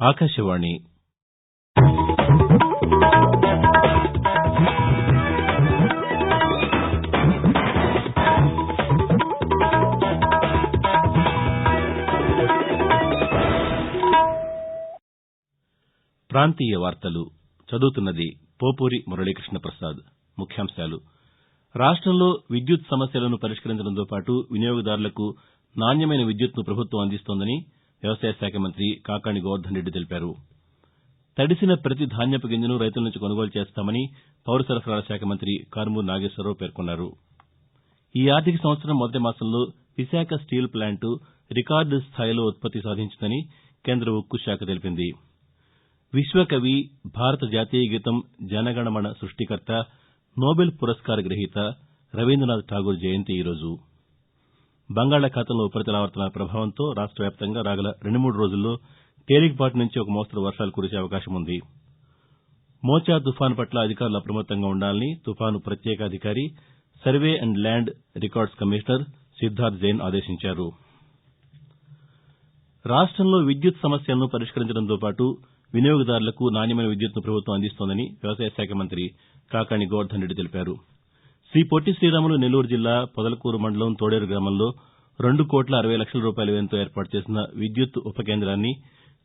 ఆకాశవాణి ప్రాంతీయ వార్తలు చదువుతున్నది పోపూరి మురళీకృష్ణ ప్రసాద్. ముఖ్యాంశాలు. రాష్టంలో విద్యుత్ సమస్యలను పరిష్కరించడంతో పాటు వినియోగదారులకు నాణ్యమైన విద్యుత్తును ప్రభుత్వం అందిస్తోందని వ్యవసాయ శాఖ మంత్రి కాకాణి గోవర్ధన్ రెడ్డి తెలిపారు. తడిసిన ప్రతి ధాన్యపు గింజను రైతుల నుంచి కొనుగోలు చేస్తామని పౌర సరఫరాల శాఖ మంత్రి కారుమూరి నాగేశ్వరరావు పేర్కొన్నారు. ఈ ఆర్థిక సంవత్సరం మొదటి మాసంలో విశాఖ స్టీల్ ప్లాంటు రికార్డు స్థాయిలో ఉత్పత్తి సాధించిందని కేంద్ర ఉక్కు శాఖ తెలిపింది. విశ్వకవి, భారత జాతీయ గీతం జనగణమన సృష్టికర్త, నోబెల్ పురస్కార గ్రహీత రవీంద్రనాథ్ ఠాగూర్ జయంతి ఈరోజు. బంగాళాఖాతంలో ఉపరితల ఆవర్తనాల ప్రభావంతో రాష్ట వ్యాప్తంగా రాగల 2-3 రోజుల్లో తేలికపాటి నుంచి ఒక మోస్తరు వర్షాలు కురిసే అవకాశం ఉంది. మోచా తుఫాను పట్ల అధికారులు అప్రమత్తంగా ఉండాలని తుఫాను ప్రత్యేక అధికారి, survey and land records commissioner Siddharth Jain ఆదేశించారు. రాష్టంలో విద్యుత్ సమస్యలను పరిష్కరించడంతో పాటు వినియోగదారులకు నాణ్యమైన విద్యుత్తును ప్రభుత్వం అందిస్తోందని వ్యవసాయ శాఖ మంత్రి కాకాణి గోవర్ధన్ రెడ్డి తెలిపారు. శ్రీ పొట్టి శ్రీరాములు నెల్లూరు జిల్లా పొదలకూరు మండలం తోడేరు గ్రామంలో 2,60,00,000 రూపాయల వ్యయంతో ఏర్పాటు చేసిన విద్యుత్ ఉప కేంద్రాన్ని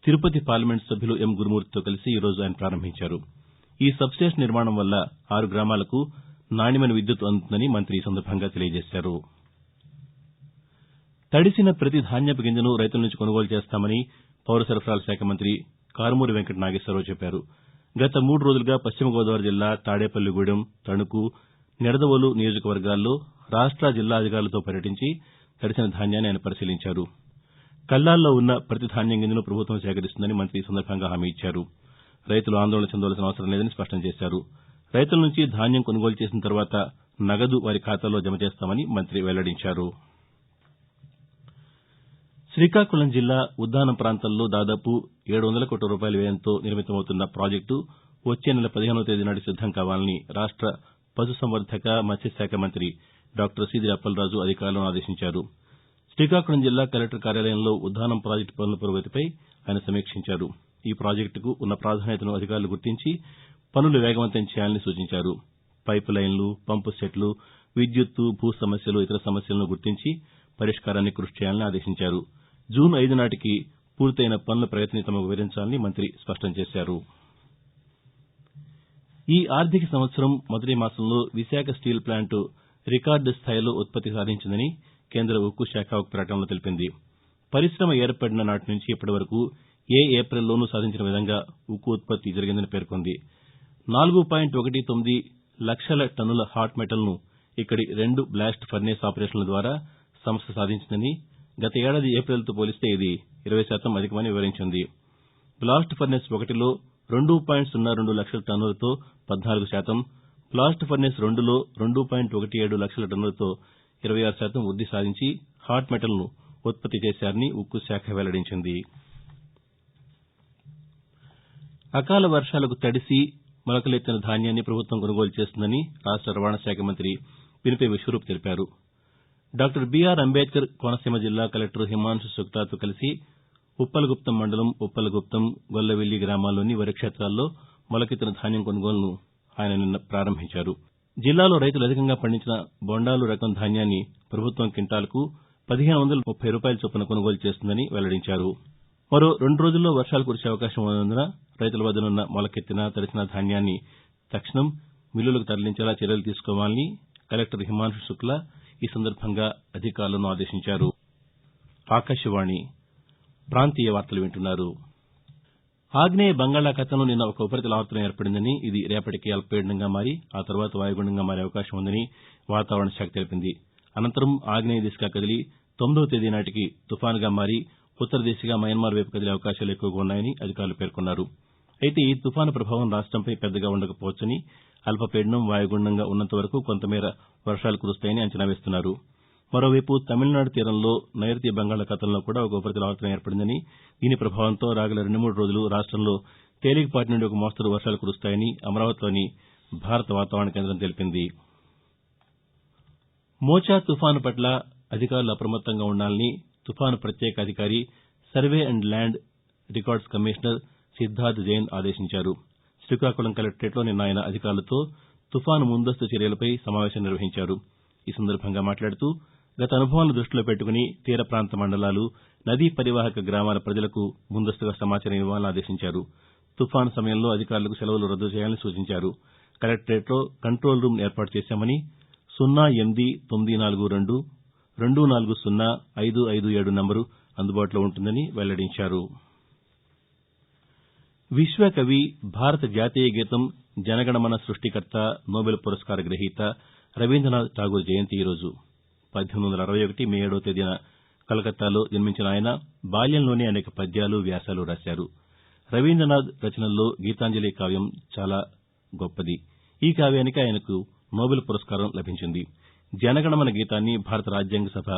తిరుపతి పార్లమెంటు సభ్యులు ఎం. గురుమూర్తితో కలిసి ఈరోజు ఆయన ప్రారంభించారు. ఈ సబ్స్టేషన్ నిర్మాణం వల్ల 6 గ్రామాలకు నాణ్యమైన విద్యుత్ అందుతుందని మంత్రి ఈ సందర్భంగా తెలియజేశారు. తడిసిన ప్రతి ధాన్యపు గింజను రైతుల నుంచి కొనుగోలు చేస్తామని పౌర సరఫరాల శాఖ మంత్రి కారుమూరి వెంకట నాగేశ్వరరావు చెప్పారు. గత 3 రోజులుగా పశ్చిమ గోదావరి జిల్లా తాడేపల్లిగూడెం, తణుకు, నిడదవోలు నియోజకవర్గాల్లో రాష్ట, జిల్లా అధికారులతో పర్యటించి తడిసిన ధాన్యాన్ని ఆయన పరిశీలించారు. కల్లాల్లో ఉన్న ప్రతి ధాన్యం గింజను ప్రభుత్వం సేకరిస్తుందని మంత్రి ఈ సందర్భంగా హామీ ఇచ్చారు. రైతులు ఆందోళన చెందవలసిన అవసరం లేదని స్పష్టం చేశారు. రైతుల నుంచి ధాన్యం కొనుగోలు చేసిన తర్వాత నగదు వారి ఖాతాల్లో జమ చేస్తామని మంత్రి వెల్లడించారు. శ్రీకాకుళం జిల్లా ఉద్దానం ప్రాంతంలో దాదాపు 700 కోట్ల రూపాయల వ్యయంతో నిర్మితమవుతున్న ప్రాజెక్టు వచ్చే నెల 15వ తేదీ నాటికి సిద్దం కావాలని రాష్ట పశుసంవర్ధక, మత్స్యశాఖ మంత్రి డాక్టర్ సీదిరి అప్పలరాజు అధికారులను ఆదేశించారు. శ్రీకాకుళం జిల్లా కలెక్టర్ కార్యాలయంలో ఉద్దానం ప్రాజెక్టు పనుల పురోగతిపై ఆయన సమీక్షించారు. ఈ ప్రాజెక్టుకు ఉన్న ప్రాధాన్యతను అధికారులు గుర్తించి పనులు వేగవంతం చేయాలని సూచించారు. పైపు లైన్లు, పంపు సెట్లు, విద్యుత్తు, భూ సమస్యలు, ఇతర సమస్యలను గుర్తించి పరిష్కారానికి కృషి చేయాలని ఆదేశించారు. జూన్ 5 నాటికి పూర్తయిన పనుల ప్రగతిని తమకు వివరించాలని మంత్రి స్పష్టం చేశారు. ఈ ఆర్థిక సంవత్సరం మొదటి మాసంలో విశాఖ స్టీల్ ప్లాంటు రికార్డు స్థాయిలో ఉత్పత్తి సాధించిందని కేంద్ర ఉక్కు శాఖ ఒక ప్రకటనలో తెలిపింది. పరిశ్రమ ఏర్పడిన నాటి నుంచి ఇప్పటి వరకు ఏప్రిల్లోనూ సాధించిన విధంగా ఉక్కు ఉత్పత్తి జరిగిందని పేర్కొంది. 4.19 లక్షల టన్నుల హాట్ మెటల్ను ఇక్కడి 2 బ్లాస్ట్ ఫర్నేస్ ఆపరేషన్ల ద్వారా సంస్థ సాధించిందని, గత ఏడాది ఏప్రిల్తో పోలిస్తే ఇది 20% అధికమని వివరించింది. బ్లాస్ట్ ఫర్నేస్ 1లో 2.02 లక్షల టన్నులతో 14%, బ్లాస్ట్ ఫర్నేస్ 2లో 2.17 లక్షల టన్నులతో 26% వృద్ధి సాధించి హాట్ మెటల్ను ఉత్పత్తి చేశారని ఉక్కు శాఖ వెల్లడించింది. అకాల వర్షాలకు తడిసి మొలకలెత్తిన ధాన్యాన్ని ప్రభుత్వం కొనుగోలు చేస్తుందని రాష్ట రవాణా శాఖ మంత్రి పినిపే విశ్వరూప్ తెలిపారు. డాక్టర్ బీఆర్ అంబేద్కర్ కోనసీమ జిల్లా కలెక్టర్ హిమాంశు శుక్లాతో కలిసి ఉప్పలగుప్తం మండలం ఉప్పలగుప్తం, గొల్లవెల్లి గ్రామాల్లోని వరి క్షేతాల్లో మొలకెత్తిన ధాన్యం కొనుగోలును ఆయన నిన్న ప్రారంభించారు. జిల్లాలో రైతులు అధికంగా పండించిన బొండాలు రకం ధాన్యాన్ని ప్రభుత్వం క్వింటాల్కు 1,530 రూపాయల చొప్పున కొనుగోలు చేస్తుందని వెల్లడించారు. మరో 2 రోజుల్లో వర్షాలు కురిసే అవకాశం ఉన్నందున రైతుల వద్దనున్న మొలకెత్తిన, తడిసిన ధాన్యాన్ని తక్షణం మిల్లులకు తరలించేలా చర్యలు తీసుకోవాలని కలెక్టర్ హిమాంశు శుక్లా ఈ సందర్భంగా అధికారులను ఆదేశించారు. ఆకాశవాణి ప్రాంతీయ వార్తలు వింటున్నారు. ఆగ్నేయ బంగాళాఖాతంలో నిన్న ఒక ఉపరితల ఆవర్తనం ఏర్పడిందని, ఇది రేపటికి అల్పపీడనంగా మారి ఆ తర్వాత వాయుగుండంగా మారే అవకాశం ఉందని వాతావరణ శాఖ తెలిపింది. అనంతరం ఆగ్నేయ దిశగా కదిలి 9వ తేదీ నాటికి తుపానుగా మారి ఉత్తర దిశగా మయన్మార్ వైపు కదిలే అవకాశాలు ఎక్కువగా ఉన్నాయని అధికారులు పేర్కొన్నారు. అయితే ఈ తుపాను ప్రభావం రాష్టంపై పెద్దగా ఉండకపోవచ్చని, అల్పపీడనం వాయుగుండంగా ఉన్నంత వరకు కొంతమేర వర్షాలు కురుస్తాయని అంచనా వేస్తున్నారు. మరోవైపు తమిళనాడు తీరంలో నైరుతి బంగాళాఖాతంలో కూడా ఒక ఉపరితల ఆవర్తనం ఏర్పడిందని, దీని ప్రభావంతో రాగల 2-3 రోజులు రాష్టంలో తేలికపాటి నుండి ఒక మోస్తరు వర్షాలు కురుస్తాయని అమరావతిలోని భారత వాతావరణ కేంద్రం తెలిపింది. మోచా తుఫాను పట్ల అధికారులు అప్రమత్తంగా ఉండాలని తుఫాను ప్రత్యేక అధికారి, survey and land records commissioner Siddharth Jain ఆదేశించారు. శ్రీకాకుళం కలెక్టరేట్లో నిన్న ఆయన అధికారులతో తుఫాను ముందస్తు చర్యలపై సమావేశం నిర్వహించారు. ఈ సందర్భంగా మాట్లాడుతూ గత అనుభవాలను దృష్టిలో పెట్టుకుని తీర ప్రాంత మండలాలు, నదీ పరివాహక గ్రామాల ప్రజలకు ముందస్తుగా సమాచారం ఇవ్వాలని ఆదేశించారు. తుఫాను సమయంలో అధికారులకు సెలవులు రద్దు చేయాలని సూచించారు. కలెక్టరేట్లో కంట్రోల్ రూమ్ ఏర్పాటు చేశామని 0892240557 నంబరు అందుబాటులో ఉంటుందని వెల్లడించారు. విశ్వకవి, భారత జాతీయ గీతం జనగణమన సృష్టికర్త, నోబెల్ పురస్కార గ్రహీత రవీంద్రనాథ్ ఠాగూర్ జయంతి ఈరోజు. 1861 మే 7వ తేదీన కలకత్తాలో జన్మించిన ఆయన బాల్యంలోనే అనేక పద్యాలు, వ్యాసాలు రాశారు. రవీంద్రనాథ్ రచనల్లో గీతాంజలి కావ్యం చాలా గొప్పది. ఈ కావ్యానికి ఆయనకు నోబెల్ పురస్కారం లభించింది. జనగణమన గీతాన్ని భారత రాజ్యాంగ సభ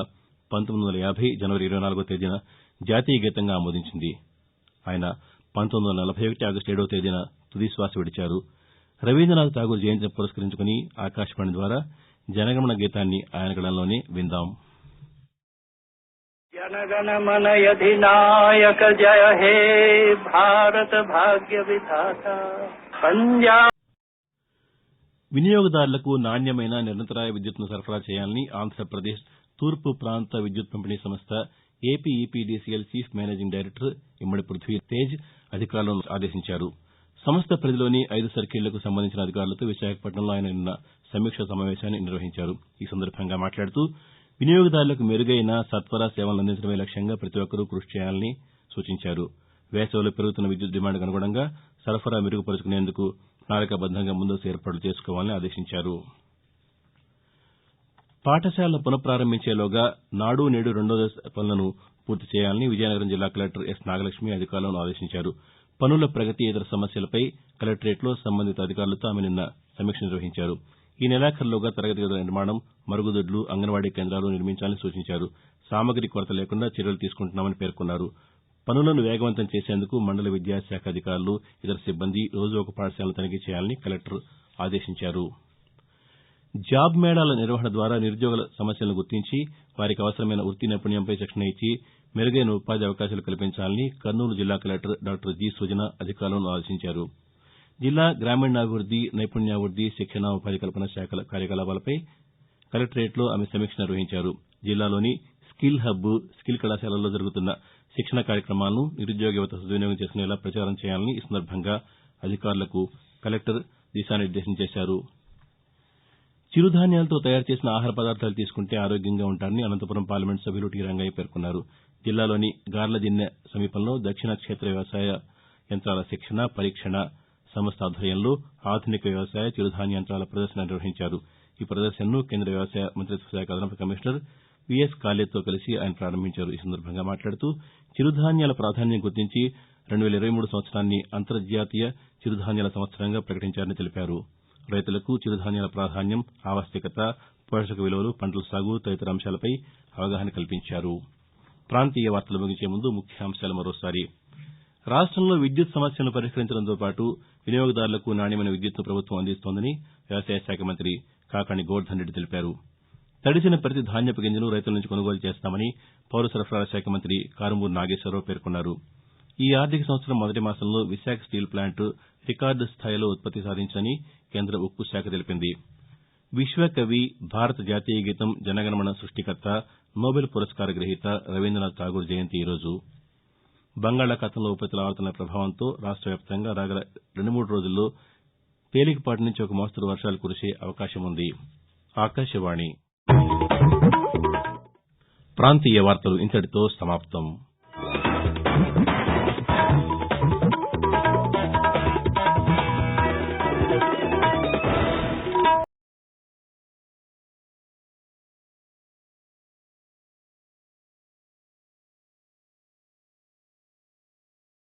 1950 జనవరి 24వ తేదీన జాతీయ గీతంగా ఆమోదించింది. ఆయన 1941 ఆగస్టు 7వ తేదీన తుదిశ్వాస విడిచారు. రవీంద్రనాథ్ ఠాగూర్ జయంతిని పురస్కరించుకుని ఆకాశవాణి ద్వారా జనగణమన గీతాన్ని ఆయన గళంలోనే విందాం. జనగణమన అధినాయక జయ హే భారత భాగ్య విధాత పంజాబ్. వినియోగదారులకు నాణ్యమైన నిరంతరాయ విద్యుత్తును సరఫరా చేయాలని ఆంధ్రప్రదేశ్ తూర్పు ప్రాంత విద్యుత్ పంపిణీ సంస్థ ఏపీఈపీడీసీఎల్ చీఫ్ మేనేజింగ్ డైరెక్టర్ ఇమ్మడి పృథ్వీ తేజ్ అధికారులను ఆదేశించారు. సంస్థ పరిధిలోని 5 సర్కిళ్లకు సంబంధించిన అధికారులతో విశాఖపట్నంలో ఆయన నిన్న సమీక్షా సమావేశాన్ని నిర్వహించారు. ఈ సందర్భంగా మాట్లాడుతూ వినియోగదారులకు మెరుగైన సత్వర సేవలను అందించడమే లక్ష్యంగా ప్రతి ఒక్కరూ కృషి చేయాలని సూచించారు. వేసవిలో పెరుగుతున్న విద్యుత్ డిమాండ్కు అనుగుణంగా సరఫరా మెరుగుపరుచుకునేందుకు ప్రణాళికాబద్దంగా ముందస్తు ఏర్పాట్లు చేసుకోవాలని ఆదేశించారు. పాఠశాలల పునఃపారంభించేలోగా నాడు నేడు రెండో దశ పనులను పూర్తి చేయాలని విజయనగరం జిల్లా కలెక్టర్ ఎస్ నాగలక్ష్మి అధికారులను ఆదేశించారు. పనుల ప్రగతి, ఇతర సమస్యలపై కలెక్టరేట్లో సంబంధిత అధికారులతో ఆమె నిన్న సమీక్ష నిర్వహించారు. ఈ నెలాఖరులోగా తరగతి గదుల నిర్మాణం, మరుగుదొడ్లు, అంగన్వాడీ కేంద్రాలు నిర్మించాలని సూచించారు. సామగ్రి కొరత లేకుండా చర్యలు తీసుకుంటున్నామని పేర్కొన్నారు. పనులను వేగవంతం చేసేందుకు మండల విద్యాశాఖ అధికారులు, ఇతర సిబ్బంది రోజూ ఒక పాఠశాలను తనిఖీ చేయాలని కలెక్టర్ ఆదేశించారు. జాబ్ మేళాల నిర్వహణ ద్వారా నిరుద్యోగుల సమస్యలను గుర్తించి వారికి అవసరమైన వృత్తి నైపుణ్యంపై శిక్షణ ఇచ్చి మెరుగైన ఉపాధి అవకాశాలు కల్పించాలని కర్నూలు జిల్లా కలెక్టర్ డాక్టర్ జి. సుజన అధికారులను ఆదేశించారు. జిల్లా గ్రామీణాభివృద్ది, నైపుణ్యాభివృద్ది, శిక్షణ, ఉపాధి కల్పన శాఖల కార్యకలాపాలపై కలెక్టరేట్లో ఆమె సమీక్ష నిర్వహించారు. జిల్లాలోని స్కిల్ హబ్, స్కిల్ కళాశాలల్లో జరుగుతున్న శిక్షణ కార్యక్రమాలను నిరుద్యోగ యువత సద్వినియోగం చేసుకునేలా ప్రచారం చేయాలని ఈ సందర్భంగా అధికారులకు కలెక్టర్ దిశానిర్దేశం చేశారు. చిరుధాన్యాలతో తయారు చేసిన ఆహార పదార్థాలు తీసుకుంటే ఆరోగ్యంగా ఉంటారని అనంతపురం పార్లమెంటు సభ్యులు టి. రంగయ్య పేర్కొన్నారు. జిల్లాలోని గార్లదిన్నె సమీపంలో దక్షిణ క్షేత్ర వ్యవసాయ యంత్రాల శిక్షణ, పరీక్షణ సంస్థ ఆధ్వర్యంలో ఆధునిక వ్యవసాయ చిరుధాన్య యంత్రాల ప్రదర్శన నిర్వహించారు. ఈ ప్రదర్శనను కేంద్ర వ్యవసాయ మంతిత్వ శాఖ అదనపు కమిషనర్ విఎస్ కాలేతో కలిసి ఆయన ప్రారంభించారు. ఈ సందర్భంగా మాట్లాడుతూ చిరుధాన్యాల ప్రాధాన్యం గుర్తించి 2023 సంవత్సరాన్ని అంతర్జాతీయ చిరుధాన్యాల సంవత్సరంగా ప్రకటించారని తెలిపారు. రైతులకు చిరుధాన్యాల ప్రాధాన్యం, ఆవశ్యకత, పోషక విలువలు, పంటల సాగు తదితర అంశాలపై అవగాహన కల్పించారు. ప్రాంతీయ వార్తలు ముగించే ముందు ముఖ్యాంశాలు మరోసారి. రాష్టంలో విద్యుత్ సమస్యలను పరిష్కరించడంతో పాటు వినియోగదారులకు నాణ్యమైన విద్యుత్తును ప్రభుత్వం అందిస్తోందని వ్యవసాయ శాఖ మంత్రి కాకాణి గోవర్ధన్ రెడ్డి తెలిపారు. తడిసిన ప్రతి ధాన్యపు గింజను రైతుల నుంచి కొనుగోలు చేస్తామని పౌర సరఫరాల శాఖ మంత్రి కారుమూరి నాగేశ్వరరావు పేర్కొన్నారు. ఈ ఆర్థిక సంవత్సరం మొదటి మాసంలో విశాఖ స్టీల్ ప్లాంట్ రికార్డు స్థాయిలో ఉత్పత్తి సాధించిందని కేంద్ర ఉక్కు శాఖ తెలిపింది. విశ్వకవి, భారత జాతీయ గీతం జనగణమన సృష్టికర్త, నోబెల్ పురస్కార గ్రహీత రవీంద్రనాథ్ ఠాగూర్ జయంతి ఈరోజు. బంగాళాఖాతంలో ఉపరితల ఆవర్తనాల ప్రభావంతో రాష్ట వ్యాప్తంగా రాగల 2-3 రోజుల్లో తేలికపాటి నుంచి ఒక మోస్తరు వర్షాలు కురిసే అవకాశం ఉంది. ఆకాశవాణి ప్రాంతీయ వార్తలు ఇంతటితో సమాప్తం.